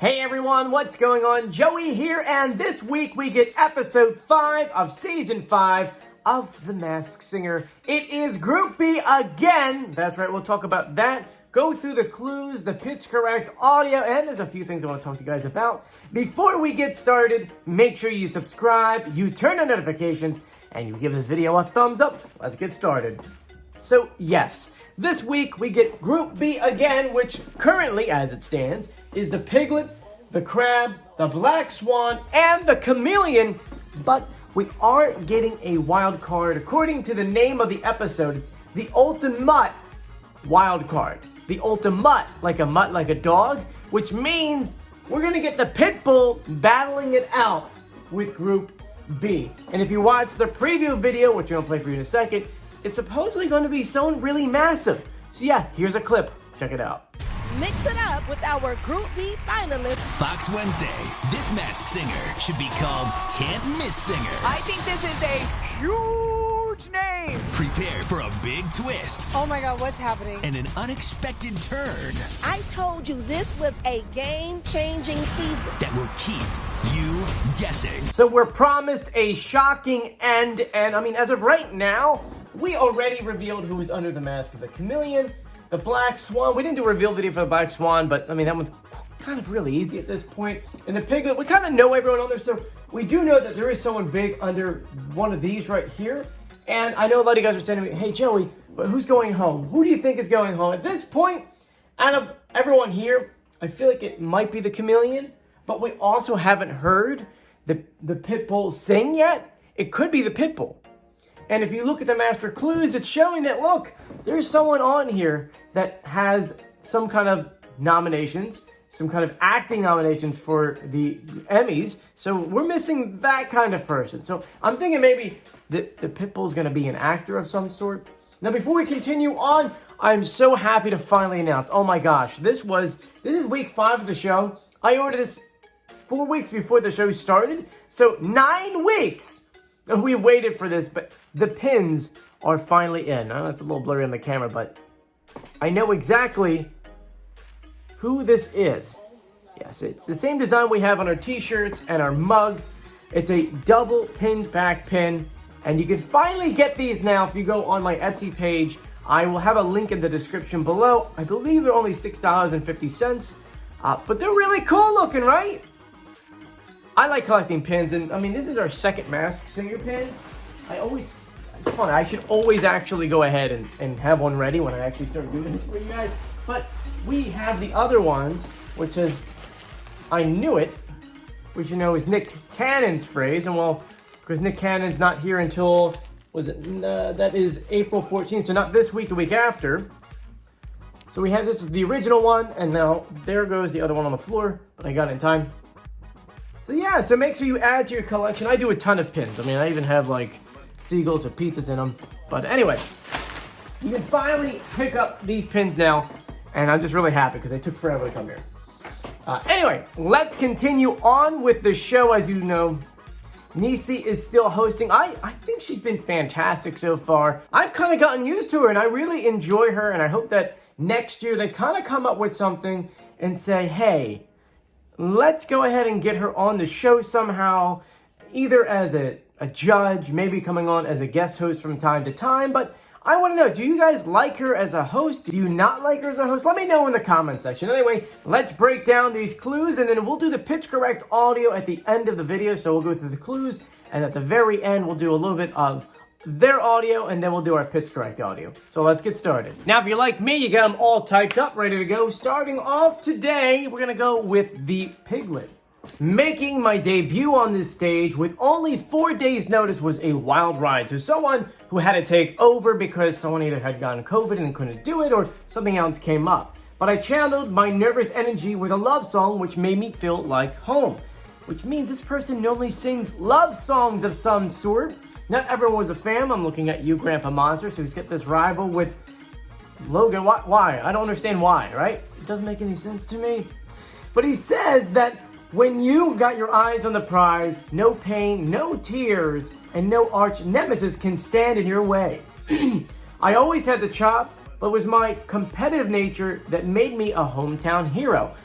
Hey everyone, what's going on? Joey here, and this week we get episode 5 of season 5 of The Masked Singer. It is Group B again. That's right, we'll talk about that. Go through the clues, the pitch correct audio, and there's a few things I want to talk to you guys about. Before we get started, make sure you subscribe, you turn on notifications, and you give this video a thumbs up. Let's get started. So yes, this week we get Group B again, which currently, as it stands, is the Piglet, the Crab, the Black Swan, and the Chameleon. But we are getting a wild card. According to the name of the episode, it's the ultimate wild card. The ultimate, like a mutt, like a dog, which means we're going to get the pit bull battling it out with Group B. And if you watch the preview video, which I'm going to play for you in a second, it's supposedly going to be someone really massive. So yeah, here's a clip. Check it out. Mix it up with our Group B finalists. Fox Wednesday. This Masked Singer should be called Can't Miss Singer. I think this is a huge name. Prepare for a big twist. Oh my God, what's happening? And an unexpected turn. I told you this was a game-changing season. That will keep you guessing. So we're promised a shocking end, and I mean, as of right now, we already revealed who was under the mask of the Chameleon. The Black Swan, we didn't do a reveal video for the Black Swan, but I mean, that one's kind of really easy at this point. And the Piglet, we kind of know everyone on there, so we do know that there is someone big under one of these right here. And I know a lot of you guys are saying to me, hey Joey, but who's going home? Who do you think is going home? At this point, out of everyone here, I feel like it might be the Chameleon, but we also haven't heard the Pitbull sing yet. It could be the Pitbull. And if you look at the master clues, it's showing that, look, there's someone on here that has some kind of nominations, some kind of acting nominations for the Emmys. So we're missing that kind of person. So I'm thinking maybe the Pitbull's going to be an actor of some sort. Now, before we continue on, I'm so happy to finally announce, oh my gosh, this is week 5 of the show. I ordered this 4 weeks before the show started. So 9 weeks. And we waited for this, but the pins are finally in. I know it's a little blurry on the camera, but I know exactly who this is. Yes, it's the same design we have on our t-shirts and our mugs. It's a double pinned back pin, and you can finally get these now if you go on my Etsy page. I will have a link in the description below. I believe they're only $6.50, but they're really cool looking, right? I like collecting pins, and I mean, this is our second Masked Singer pin. I should always actually go ahead and have one ready when I actually start doing this for you guys. But we have the other ones, which is, I knew it, which you know is Nick Cannon's phrase, and well, because Nick Cannon's not here until, that is April 14th, so not this week, the week after. So we have, this is the original one, and now there goes the other one on the floor, but I got it in time. So yeah, so make sure you add to your collection. I do a ton of pins. I mean, I even have like seagulls with pizzas in them. But anyway, you can finally pick up these pins now. And I'm just really happy because they took forever to come here. Anyway, let's continue on with the show. As you know, Nisi is still hosting. I think she's been fantastic so far. I've kind of gotten used to her and I really enjoy her. And I hope that next year they kind of come up with something and say, hey, let's go ahead and get her on the show somehow, either as a judge, maybe coming on as a guest host from time to time. But I want to know, do you guys like her as a host? Do you not like her as a host? Let me know in the comment section. Anyway, let's break down these clues, and then we'll do the pitch correct audio at the end of the video. So we'll go through the clues, and at the very end, we'll do a little bit of their audio, and then we'll do our pitch correct audio. So let's get started. Now, if you're like me, you got them all typed up, ready to go. Starting off today, we're gonna go with the Piglet. Making my debut on this stage with only 4 days notice was a wild ride. So someone who had to take over because someone either had gotten COVID and couldn't do it, or something else came up. But I channeled my nervous energy with a love song, which made me feel like home. Which means this person normally sings love songs of some sort. Not everyone was a fan. I'm looking at you, Grandpa Monster. So he's got this rival with Logan. Why? I don't understand why, right? It doesn't make any sense to me. But he says that when you got your eyes on the prize, no pain, no tears, and no arch nemesis can stand in your way. I always had the chops, but it was my competitive nature that made me a hometown hero.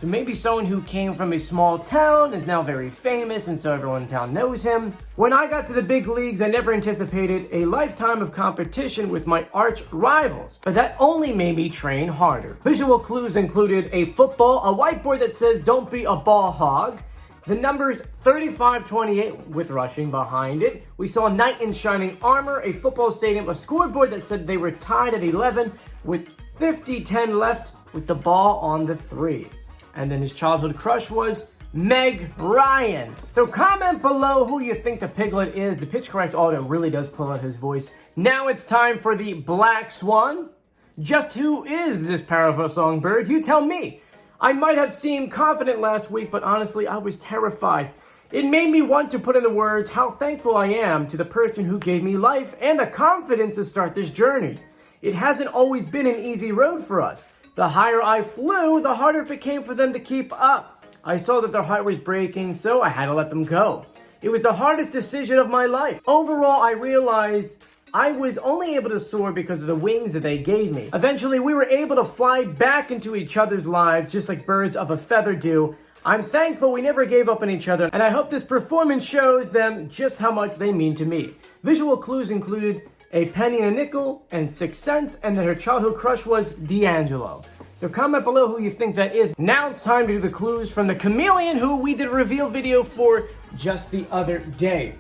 So maybe someone who came from a small town is now very famous and so everyone in town knows him. When I got to the big leagues, I never anticipated a lifetime of competition with my arch rivals, but that only made me train harder. Visual clues included a football, a whiteboard that says don't be a ball hog, the numbers 35-28 with rushing behind it. We saw a knight in shining armor, a football stadium, a scoreboard that said they were tied at 11 with 50-10 left with the ball on the 3. And then his childhood crush was Meg Ryan. So comment below who you think the Piglet is. The pitch correct audio really does pull out his voice. Now it's time for the Black Swan. Just who is this powerful songbird? You tell me. I might have seemed confident last week, but honestly, I was terrified. It made me want to put in the words how thankful I am to the person who gave me life and the confidence to start this journey. It hasn't always been an easy road for us. The higher I flew, the harder it became for them to keep up. I saw that their heart was breaking, so I had to let them go. It was the hardest decision of my life. Overall, I realized I was only able to soar because of the wings that they gave me. Eventually, we were able to fly back into each other's lives just like birds of a feather do. I'm thankful we never gave up on each other, and I hope this performance shows them just how much they mean to me. Visual clues included a penny and a nickel, and 6 cents, and that her childhood crush was D'Angelo. So comment below who you think that is. Now it's time to do the clues from the Chameleon, who we did a reveal video for just the other day.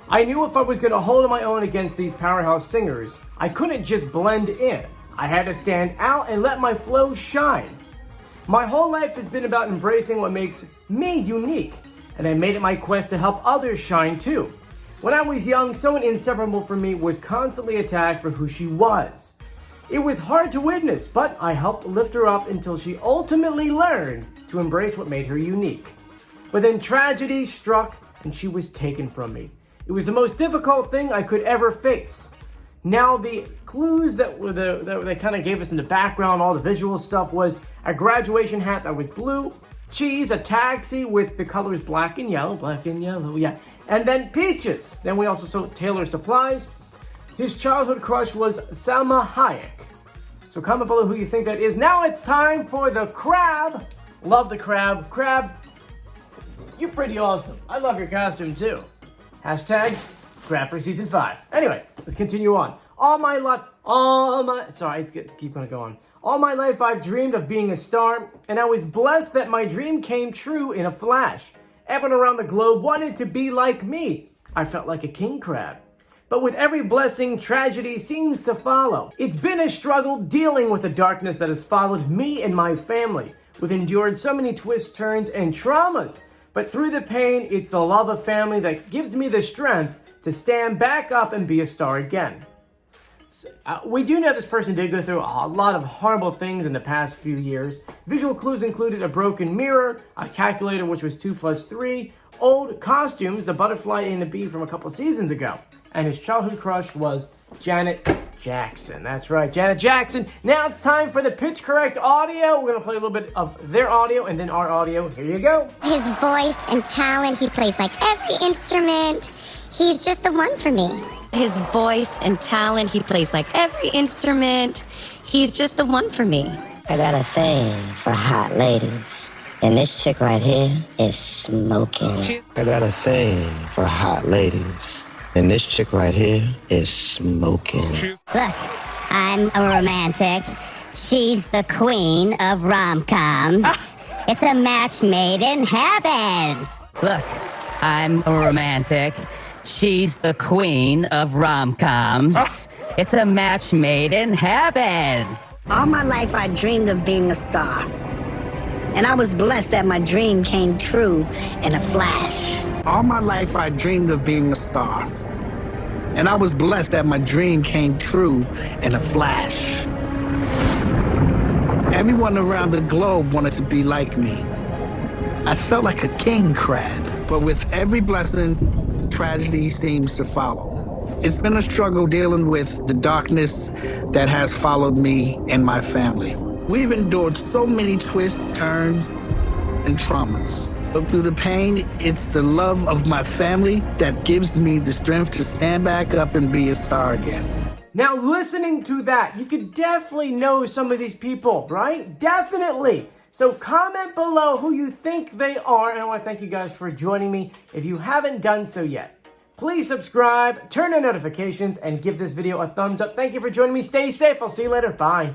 I knew if I was going to hold my own against these powerhouse singers, I couldn't just blend in. I had to stand out and let my flow shine. My whole life has been about embracing what makes me unique, and I made it my quest to help others shine too. When I was young, someone inseparable from me was constantly attacked for who she was. It was hard to witness, but I helped lift her up until she ultimately learned to embrace what made her unique. But then tragedy struck and she was taken from me. It was the most difficult thing I could ever face. Now the clues that they kind of gave us in the background, all the visual stuff, was a graduation hat that was blue, cheese, a taxi with the colors black and yellow, yeah. And then peaches. Then we also saw Taylor Supplies. His childhood crush was Salma Hayek. So comment below who you think that is. Now it's time for the crab. Love the crab. Crab, you're pretty awesome. I love your costume too. Hashtag crab for season 5. Anyway, let's continue on. All my life I've dreamed of being a star, and I was blessed that my dream came true in a flash. Everyone around the globe wanted to be like me. I felt like a king crab. But with every blessing, tragedy seems to follow. It's been a struggle dealing with the darkness that has followed me and my family. We've endured so many twists, turns, and traumas. But through the pain, it's the love of family that gives me the strength to stand back up and be a star again. We do know this person did go through a lot of horrible things in the past few years. Visual clues included a broken mirror, a calculator which was 2 + 3, old costumes, the butterfly and the bee from a couple seasons ago. And his childhood crush was Janet Jackson. That's right, Janet Jackson. Now it's time for the pitch correct audio. We're going to play a little bit of their audio and then our audio. Here you go. His voice and talent, he plays like every instrument. He's just the one for me. His voice and talent, he plays like every instrument. He's just the one for me. I got a thing for hot ladies. And this chick right here is smoking. I got a thing for hot ladies. And this chick right here is smoking. Look, I'm a romantic. She's the queen of rom-coms. It's a match made in heaven. Look, I'm a romantic. She's the queen of rom-coms. It's a match made in heaven. All my life I dreamed of being a star. And I was blessed that my dream came true in a flash. All my life I dreamed of being a star. And I was blessed that my dream came true in a flash. Everyone around the globe wanted to be like me. I felt like a king crab, but with every blessing, tragedy seems to follow. It's been a struggle dealing with the darkness that has followed me and my family. We've endured so many twists, turns, and traumas. But through the pain, it's the love of my family that gives me the strength to stand back up and be a star again. Now, listening to that, you could definitely know some of these people, right? Definitely. So comment below who you think they are, and I want to thank you guys for joining me. If you haven't done so yet, please subscribe, turn on notifications, and give this video a thumbs up. Thank you for joining me. Stay safe. I'll see you later. Bye.